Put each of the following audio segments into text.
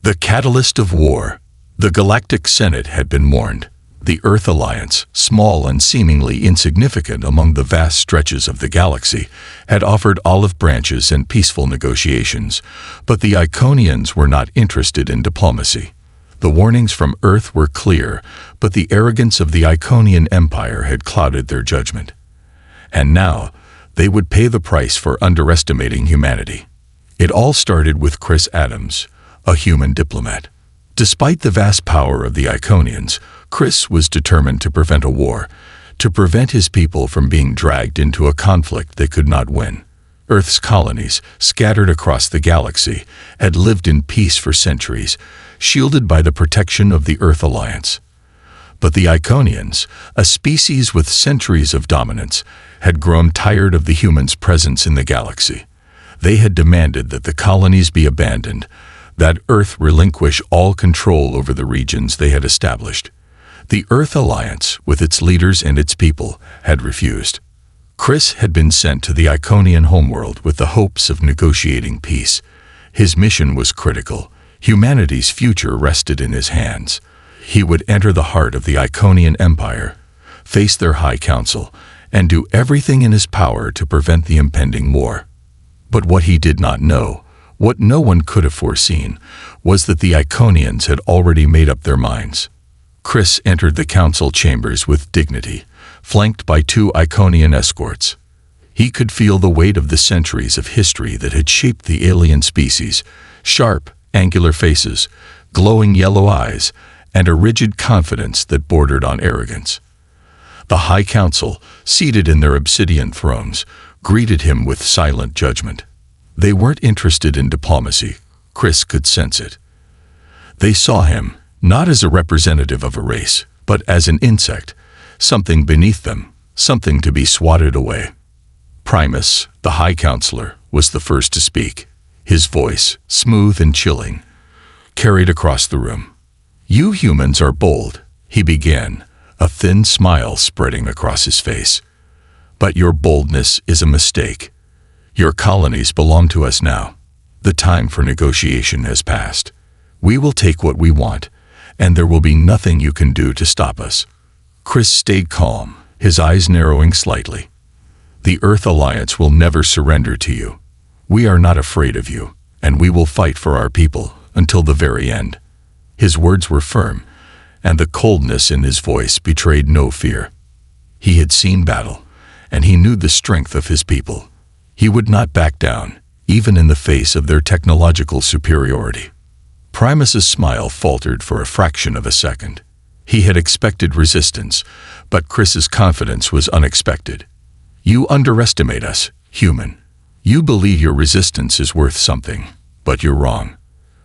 The catalyst of war. The Galactic Senate had been warned. The Earth Alliance, small and seemingly insignificant among the vast stretches of the galaxy, had offered olive branches and peaceful negotiations, but the Iconians were not interested in diplomacy. The warnings from Earth were clear, but the arrogance of the Iconian Empire had clouded their judgment. And now, they would pay the price for underestimating humanity. It all started with Chris Adams, a human diplomat. Despite the vast power of the Iconians, Chris was determined to prevent a war, to prevent his people from being dragged into a conflict they could not win. Earth's colonies, scattered across the galaxy, had lived in peace for centuries, shielded by the protection of the Earth Alliance. But the Iconians, a species with centuries of dominance, had grown tired of the humans' presence in the galaxy. They had demanded that the colonies be abandoned, that Earth relinquish all control over the regions they had established. The Earth Alliance, with its leaders and its people, had refused. Chris had been sent to the Iconian homeworld with the hopes of negotiating peace. His mission was critical. Humanity's future rested in his hands. He would enter the heart of the Iconian Empire, face their High Council, and do everything in his power to prevent the impending war. But what he did not know, what no one could have foreseen, was that the Iconians had already made up their minds. Chris entered the council chambers with dignity, flanked by 2 Iconian escorts. He could feel the weight of the centuries of history that had shaped the alien species: sharp, angular faces, glowing yellow eyes, and a rigid confidence that bordered on arrogance. The High Council, seated in their obsidian thrones, greeted him with silent judgment. They weren't interested in diplomacy. Chris could sense it. They saw him, not as a representative of a race, but as an insect, something beneath them, something to be swatted away. Primus, the High Counselor, was the first to speak. His voice, smooth and chilling, carried across the room. "You humans are bold," he began, a thin smile spreading across his face. "But your boldness is a mistake. Your colonies belong to us now. The time for negotiation has passed. We will take what we want, and there will be nothing you can do to stop us." Chris stayed calm, his eyes narrowing slightly. "The Earth Alliance will never surrender to you. We are not afraid of you, and we will fight for our people until the very end." His words were firm, and the coldness in his voice betrayed no fear. He had seen battle, and he knew the strength of his people. He would not back down, even in the face of their technological superiority. Primus's smile faltered for a fraction of a second. He had expected resistance, but Chris's confidence was unexpected. "You underestimate us, human. You believe your resistance is worth something, but you're wrong.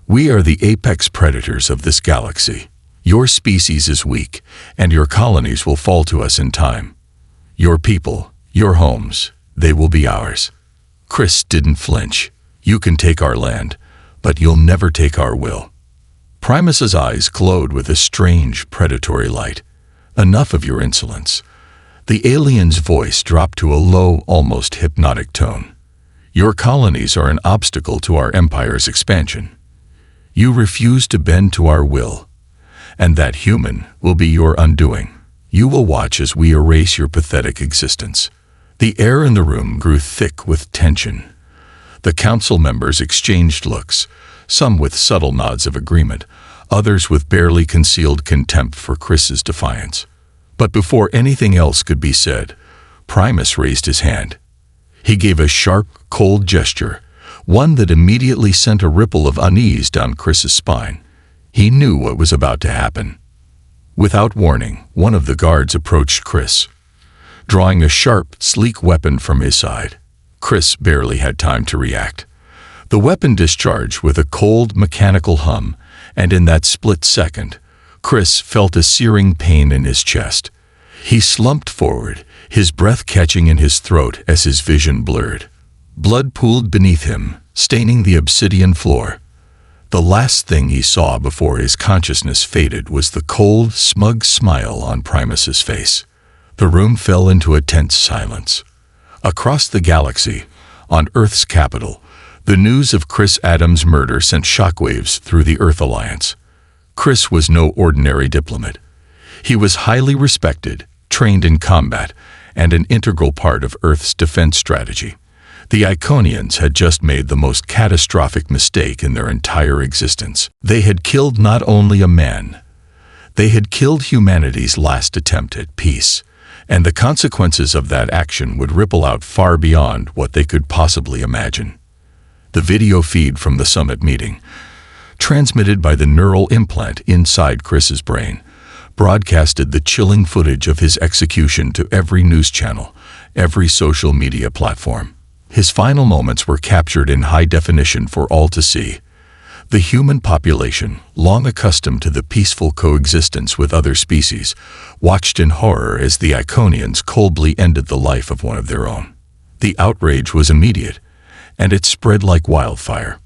We are the apex predators of this galaxy. Your species is weak, and your colonies will fall to us in time. Your people, your homes, they will be ours." Chris didn't flinch. "You can take our land, but you'll never take our will." Primus's eyes glowed with a strange, predatory light. "Enough of your insolence." The alien's voice dropped to a low, almost hypnotic tone. "Your colonies are an obstacle to our empire's expansion. You refuse to bend to our will, and that human will be your undoing. You will watch as we erase your pathetic existence." The air in the room grew thick with tension. The council members exchanged looks, some with subtle nods of agreement, others with barely concealed contempt for Chris's defiance. But before anything else could be said, Primus raised his hand. He gave a sharp, cold gesture, one that immediately sent a ripple of unease down Chris's spine. He knew what was about to happen. Without warning, one of the guards approached Chris, drawing a sharp, sleek weapon from his side. Chris barely had time to react. The weapon discharged with a cold, mechanical hum, and in that split second, Chris felt a searing pain in his chest. He slumped forward, his breath catching in his throat as his vision blurred. Blood pooled beneath him, staining the obsidian floor. The last thing he saw before his consciousness faded was the cold, smug smile on Primus's face. The room fell into a tense silence. Across the galaxy, on Earth's capital, The news of Chris Adams' murder sent shockwaves through the Earth Alliance. Chris was no ordinary diplomat. He was highly respected, trained in combat, and an integral part of Earth's defense strategy. The Iconians had just made the most catastrophic mistake in their entire existence. They had killed not only a man, they had killed humanity's last attempt at peace, and the consequences of that action would ripple out far beyond what they could possibly imagine. The video feed from the summit meeting, transmitted by the neural implant inside Chris's brain, broadcasted the chilling footage of his execution to every news channel, every social media platform. His final moments were captured in high definition for all to see. The human population, long accustomed to the peaceful coexistence with other species, watched in horror as the Iconians coldly ended the life of one of their own. The outrage was immediate, and it spread like wildfire.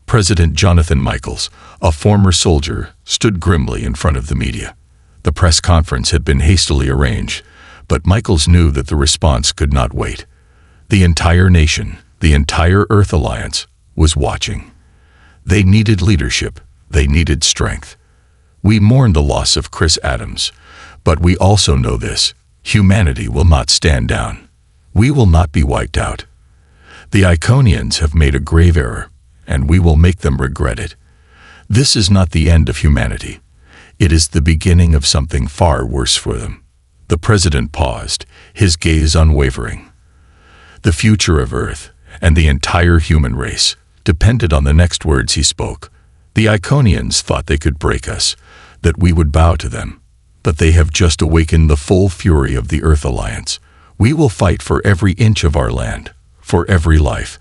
President Jonathan Michaels, a former soldier, stood grimly in front of the media. The press conference had been hastily arranged, but Michaels knew that the response could not wait. The entire nation, the entire Earth Alliance, was watching. They needed leadership. They needed strength. We mourn the loss of Chris Adams, but we also know this: humanity will not stand down. We will not be wiped out. The Iconians have made a grave error, and we will make them regret it. This is not the end of humanity. It is the beginning of something far worse for them. The president paused, his gaze unwavering. The future of Earth, and the entire human race, depended on the next words he spoke. The Iconians thought they could break us, that we would bow to them. But they have just awakened the full fury of the Earth Alliance. We will fight for every inch of our land, for every life,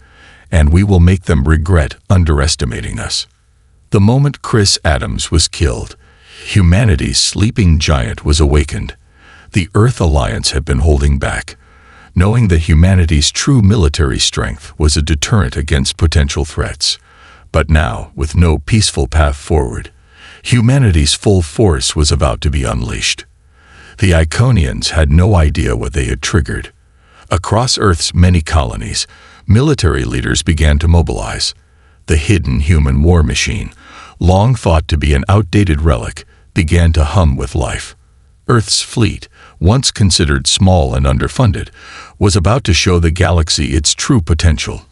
and we will make them regret underestimating us. The moment Chris Adams was killed, humanity's sleeping giant was awakened. The Earth Alliance had been holding back, knowing that humanity's true military strength was a deterrent against potential threats. But now, with no peaceful path forward, humanity's full force was about to be unleashed. The Iconians had no idea what they had triggered. Across Earth's many colonies, military leaders began to mobilize. The hidden human war machine, long thought to be an outdated relic, began to hum with life. Earth's fleet, once considered small and underfunded, was about to show the galaxy its true potential.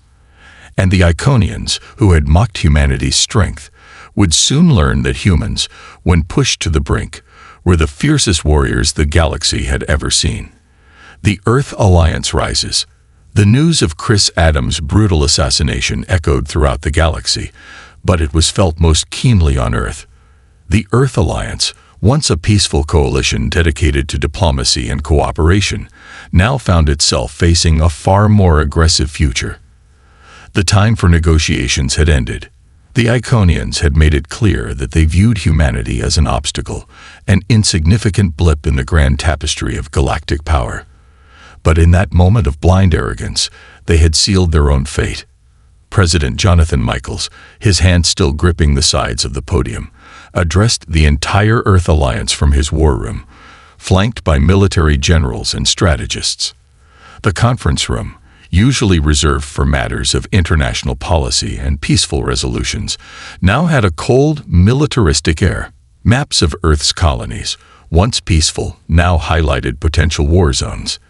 And the Iconians, who had mocked humanity's strength, would soon learn that humans, when pushed to the brink, were the fiercest warriors the galaxy had ever seen. The Earth Alliance rises. The news of Chris Adams' brutal assassination echoed throughout the galaxy, but it was felt most keenly on Earth. The Earth Alliance, once a peaceful coalition dedicated to diplomacy and cooperation, now found itself facing a far more aggressive future. The time for negotiations had ended. The Iconians had made it clear that they viewed humanity as an obstacle, an insignificant blip in the grand tapestry of galactic power. But in that moment of blind arrogance, they had sealed their own fate. President Jonathan Michaels, his hand still gripping the sides of the podium, addressed the entire Earth Alliance from his war room, flanked by military generals and strategists. The conference room, usually reserved for matters of international policy and peaceful resolutions, now had a cold, militaristic air. Maps of Earth's colonies, once peaceful, now highlighted potential war zones.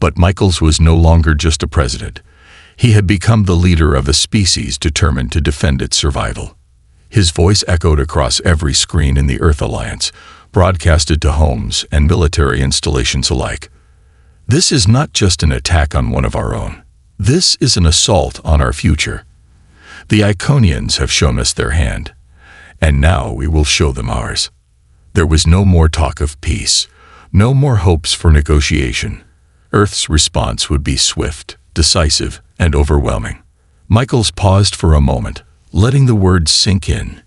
But Michaels was no longer just a president. He had become the leader of a species determined to defend its survival. His voice echoed across every screen in the Earth Alliance, broadcasted to homes and military installations alike. This is not just an attack on one of our own. This is an assault on our future. The Iconians have shown us their hand, and now we will show them ours. There was no more talk of peace, no more hopes for negotiation. Earth's response would be swift, decisive, and overwhelming. Michaels paused for a moment, letting the words sink in.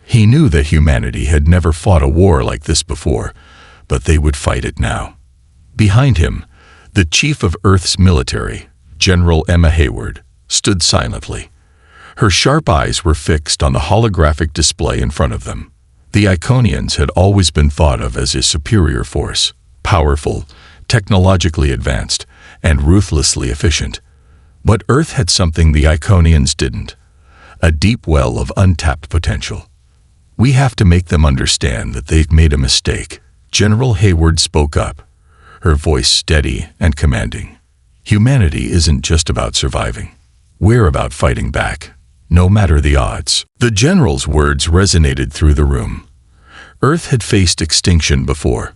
He knew that humanity had never fought a war like this before, but they would fight it now. Behind him, the chief of Earth's military, General Emma Hayward, stood silently. Her sharp eyes were fixed on the holographic display in front of them. The Iconians had always been thought of as a superior force, powerful, technologically advanced, and ruthlessly efficient. But Earth had something the Iconians didn't: a deep well of untapped potential. "We have to make them understand that they've made a mistake," General Hayward spoke up, her voice steady and commanding. "Humanity isn't just about surviving. We're about fighting back, no matter the odds." The general's words resonated through the room. Earth had faced extinction before.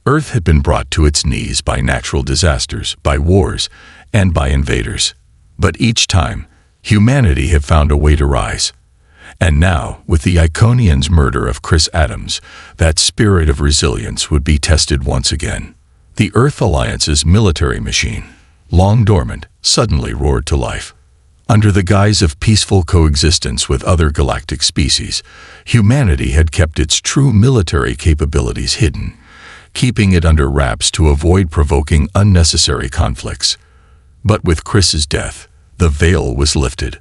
Earth had been brought to its knees by natural disasters, by wars, and by invaders. But each time, humanity had found a way to rise. And now, with the Iconians' murder of Chris Adams, that spirit of resilience would be tested once again. The Earth Alliance's military machine, long dormant, suddenly roared to life. Under the guise of peaceful coexistence with other galactic species, humanity had kept its true military capabilities hidden, keeping it under wraps to avoid provoking unnecessary conflicts. But with Chris's death, the veil was lifted.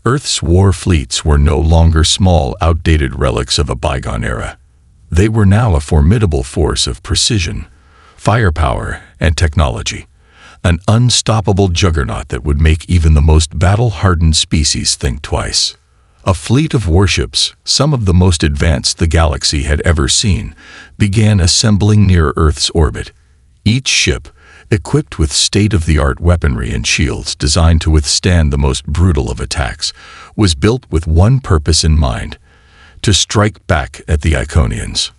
Earth's war fleets were no longer small, outdated relics of a bygone era. They were now a formidable force of precision, firepower, and technology, an unstoppable juggernaut that would make even the most battle-hardened species think twice. A fleet of warships, some of the most advanced the galaxy had ever seen, began assembling near Earth's orbit. Each ship, equipped with state-of-the-art weaponry and shields designed to withstand the most brutal of attacks, was built with one purpose in mind: to strike back at the Iconians.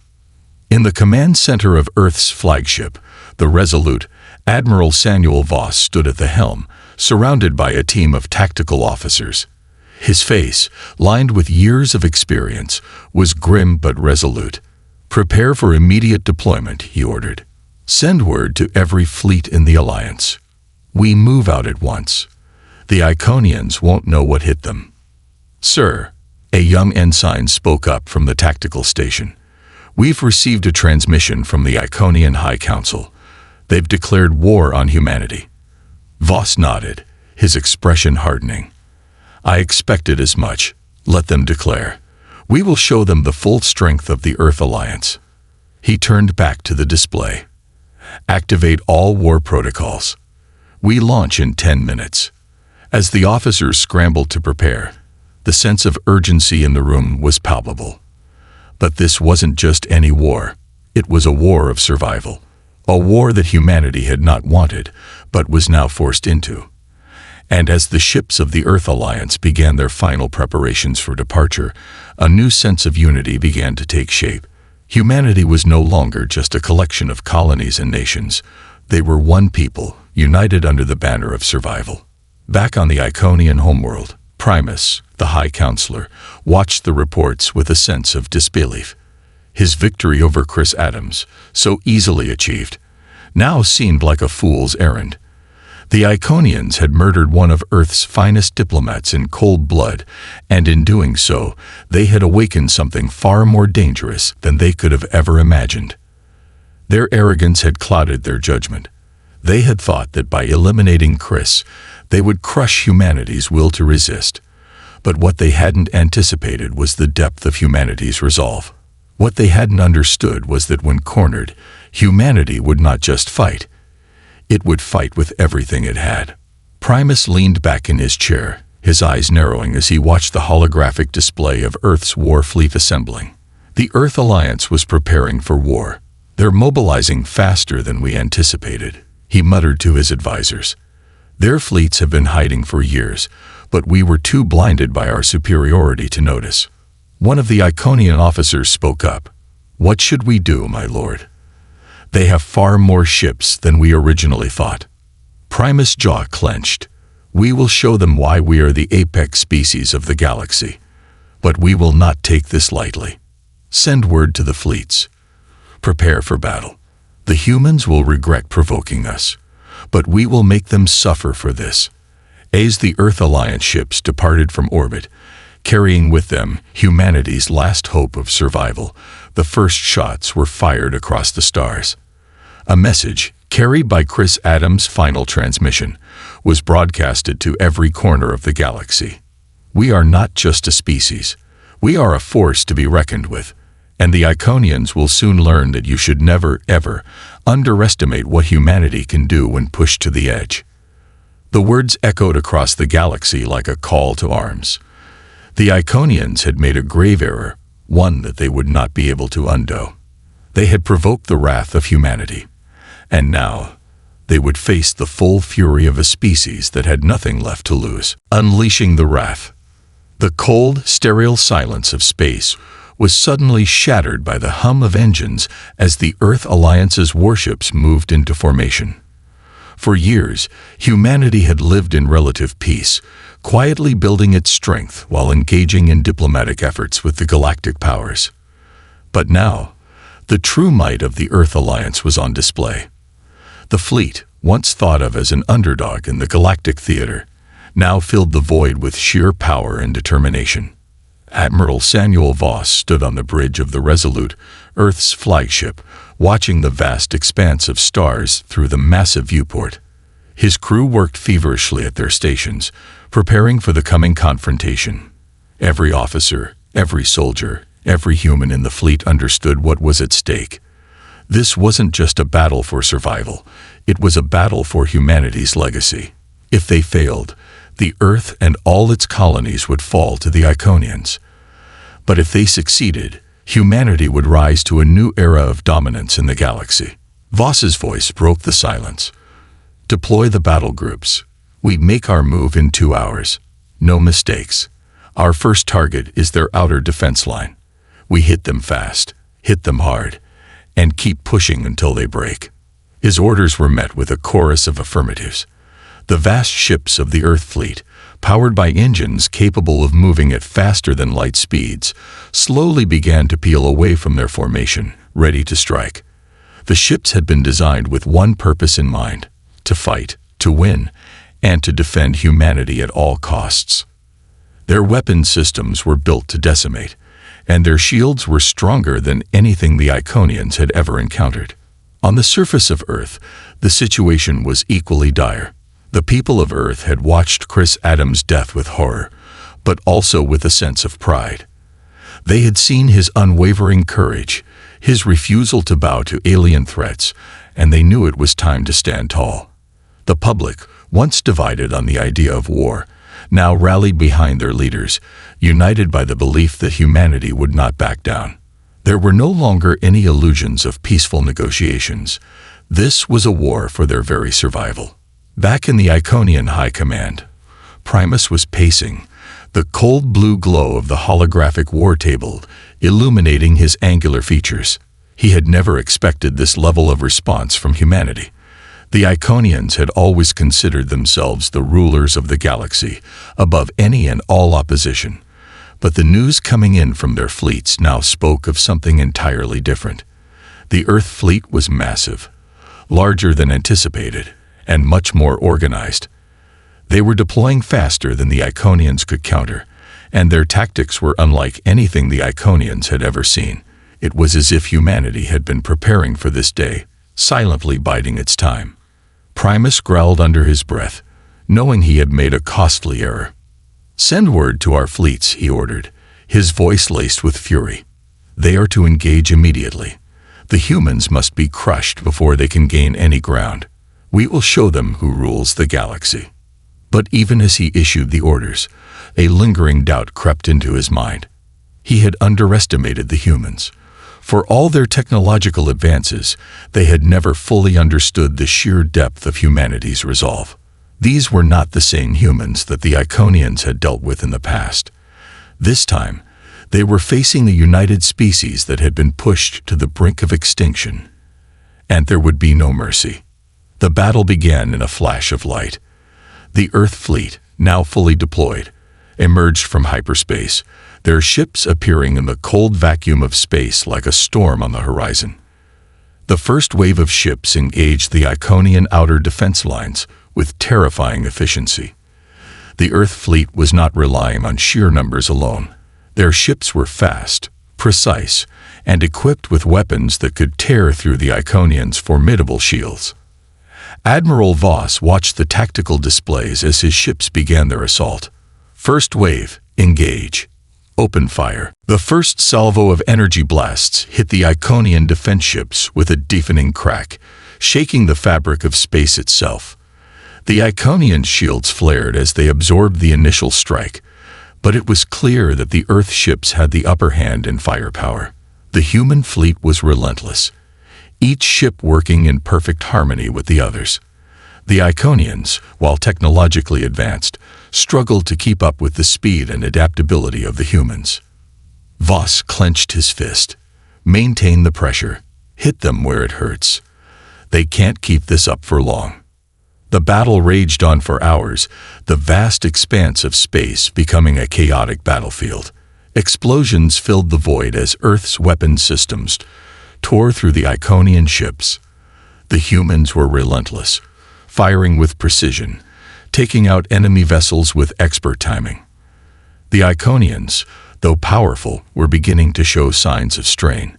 In the command center of Earth's flagship, the resolute Admiral Samuel Voss stood at the helm, surrounded by a team of tactical officers. His face, lined with years of experience, was grim but resolute. "Prepare for immediate deployment," he ordered. "Send word to every fleet in the Alliance. We move out at once. The Iconians won't know what hit them." "Sir," a young ensign spoke up from the tactical station, "we've received a transmission from the Iconian High Council. They've declared war on humanity." Voss nodded, his expression hardening. "I expected as much. Let them declare. We will show them the full strength of the Earth Alliance." He turned back to the display. "Activate all war protocols. We launch in 10 minutes." As the officers scrambled to prepare, the sense of urgency in the room was palpable. But this wasn't just any war. It was a war of survival. A war that humanity had not wanted, but was now forced into. And as the ships of the Earth Alliance began their final preparations for departure, a new sense of unity began to take shape. Humanity was no longer just a collection of colonies and nations. They were one people, united under the banner of survival. Back on the Iconian homeworld, Primus, the High Counselor, watched the reports with a sense of disbelief. His victory over Chris Adams, so easily achieved, now seemed like a fool's errand. The Iconians had murdered one of Earth's finest diplomats in cold blood, and in doing so, they had awakened something far more dangerous than they could have ever imagined. Their arrogance had clouded their judgment. They had thought that by eliminating Chris, they would crush humanity's will to resist. But what they hadn't anticipated was the depth of humanity's resolve. What they hadn't understood was that when cornered, humanity would not just fight. It would fight with everything it had. Primus leaned back in his chair, his eyes narrowing as he watched the holographic display of Earth's war fleet assembling. The Earth Alliance was preparing for war. "They're mobilizing faster than we anticipated," he muttered to his advisors. "Their fleets have been hiding for years, but we were too blinded by our superiority to notice." One of the Iconian officers spoke up. "What should we do, my lord? They have far more ships than we originally thought." Primus' jaw clenched. "We will show them why we are the apex species of the galaxy. But we will not take this lightly. Send word to the fleets. Prepare for battle. The humans will regret provoking us, but we will make them suffer for this." As the Earth Alliance ships departed from orbit, carrying with them humanity's last hope of survival, the first shots were fired across the stars. A message, carried by Chris Adams' final transmission, was broadcasted to every corner of the galaxy. "We are not just a species. We are a force to be reckoned with, and the Iconians will soon learn that you should never, ever underestimate what humanity can do when pushed to the edge." The words echoed across the galaxy like a call to arms. The Iconians had made a grave error, one that they would not be able to undo. They had provoked the wrath of humanity, and now they would face the full fury of a species that had nothing left to lose. Unleashing the wrath. The cold, sterile silence of space was suddenly shattered by the hum of engines as the Earth Alliance's warships moved into formation. For years, humanity had lived in relative peace, quietly building its strength while engaging in diplomatic efforts with the galactic powers. But now, the true might of the Earth Alliance was on display. The fleet, once thought of as an underdog in the galactic theater, now filled the void with sheer power and determination. Admiral Samuel Voss stood on the bridge of the Resolute, Earth's flagship, watching the vast expanse of stars through the massive viewport. His crew worked feverishly at their stations, preparing for the coming confrontation. Every officer, every soldier, every human in the fleet understood what was at stake. This wasn't just a battle for survival, it was a battle for humanity's legacy. If they failed, the Earth and all its colonies would fall to the Iconians. But if they succeeded, humanity would rise to a new era of dominance in the galaxy. Voss's voice broke the silence. Deploy the battle groups. We make our move in 2 hours. No mistakes. Our first target is their outer defense line. We hit them fast, hit them hard, and keep pushing until they break. His orders were met with a chorus of affirmatives. The vast ships of the Earth fleet, powered by engines capable of moving at faster than light speeds, slowly began to peel away from their formation, ready to strike. The ships had been designed with one purpose in mind: to fight, to win, and to defend humanity at all costs. Their weapon systems were built to decimate, and their shields were stronger than anything the Iconians had ever encountered. On the surface of Earth, the situation was equally dire. The people of Earth had watched Chris Adams' death with horror, but also with a sense of pride. They had seen his unwavering courage, his refusal to bow to alien threats, and they knew it was time to stand tall. The public, once divided on the idea of war, now rallied behind their leaders, united by the belief that humanity would not back down. There were no longer any illusions of peaceful negotiations. This was a war for their very survival. Back in the Iconian High Command, Primus was pacing, the cold blue glow of the holographic war table illuminating his angular features. He had never expected this level of response from humanity. The Iconians had always considered themselves the rulers of the galaxy, above any and all opposition. But the news coming in from their fleets now spoke of something entirely different. The Earth fleet was massive, larger than anticipated, and much more organized. They were deploying faster than the Iconians could counter, and their tactics were unlike anything the Iconians had ever seen. It was as if humanity had been preparing for this day, silently biding its time. Primus growled under his breath, knowing he had made a costly error. "Send word to our fleets," he ordered, his voice laced with fury. "They are to engage immediately. The humans must be crushed before they can gain any ground. We will show them who rules the galaxy." But even as he issued the orders, a lingering doubt crept into his mind. He had underestimated the humans. For all their technological advances, they had never fully understood the sheer depth of humanity's resolve. These were not the same humans that the Iconians had dealt with in the past. This time, they were facing the united species that had been pushed to the brink of extinction. And there would be no mercy. The battle began in a flash of light. The Earth fleet, now fully deployed, emerged from hyperspace, their ships appearing in the cold vacuum of space like a storm on the horizon. The first wave of ships engaged the Iconian outer defense lines with terrifying efficiency. The Earth fleet was not relying on sheer numbers alone. Their ships were fast, precise, and equipped with weapons that could tear through the Iconians' formidable shields. Admiral Voss watched the tactical displays as his ships began their assault. First wave, engage. Open fire. The first salvo of energy blasts hit the Iconian defense ships with a deafening crack, shaking the fabric of space itself. The Iconians' shields flared as they absorbed the initial strike, but it was clear that the Earth ships had the upper hand in firepower. The human fleet was relentless, each ship working in perfect harmony with the others. The Iconians, while technologically advanced, struggled to keep up with the speed and adaptability of the humans. Voss clenched his fist. Maintain the pressure. Hit them where it hurts. They can't keep this up for long. The battle raged on for hours, the vast expanse of space becoming a chaotic battlefield. Explosions filled the void as Earth's weapon systems tore through the Iconian ships. The humans were relentless, firing with precision, taking out enemy vessels with expert timing. The Iconians, though powerful, were beginning to show signs of strain.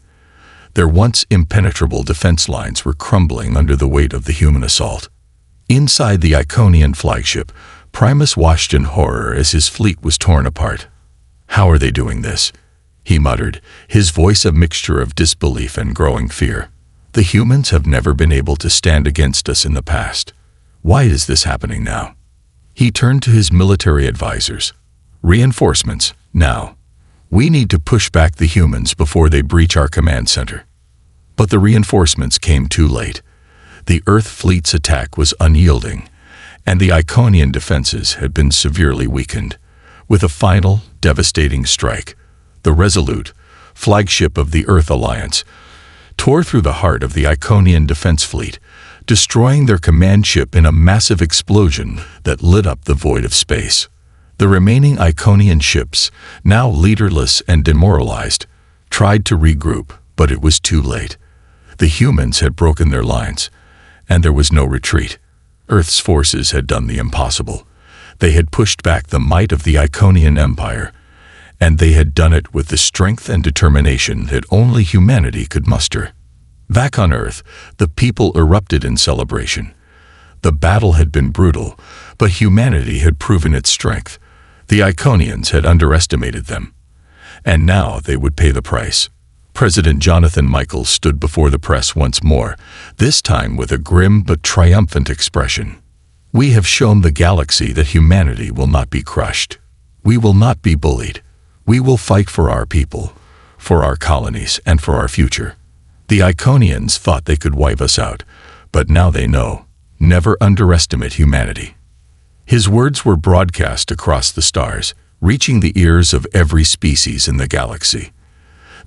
Their once impenetrable defense lines were crumbling under the weight of the human assault. Inside the Iconian flagship, Primus watched in horror as his fleet was torn apart. "How are they doing this?" he muttered, his voice a mixture of disbelief and growing fear. "The humans have never been able to stand against us in the past. Why is this happening now?" He turned to his military advisors. "Reinforcements, now. We need to push back the humans before they breach our command center." But the reinforcements came too late. The Earth fleet's attack was unyielding, and the Iconian defenses had been severely weakened. With a final, devastating strike, the Resolute, flagship of the Earth Alliance, tore through the heart of the Iconian defense fleet, destroying their command ship in a massive explosion that lit up the void of space. The remaining Iconian ships, now leaderless and demoralized, tried to regroup, but it was too late. The humans had broken their lines, and there was no retreat. Earth's forces had done the impossible. They had pushed back the might of the Iconian Empire, and they had done it with the strength and determination that only humanity could muster. Back on Earth, the people erupted in celebration. The battle had been brutal, but humanity had proven its strength. The Iconians had underestimated them, and now they would pay the price. President Jonathan Michaels stood before the press once more, this time with a grim but triumphant expression. "We have shown the galaxy that humanity will not be crushed. We will not be bullied. We will fight for our people, for our colonies, and for our future. The Iconians thought they could wipe us out, but now they know. Never underestimate humanity." His words were broadcast across the stars, reaching the ears of every species in the galaxy.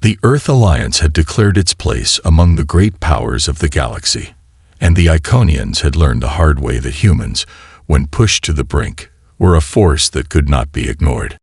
The Earth Alliance had declared its place among the great powers of the galaxy, and the Iconians had learned the hard way that humans, when pushed to the brink, were a force that could not be ignored.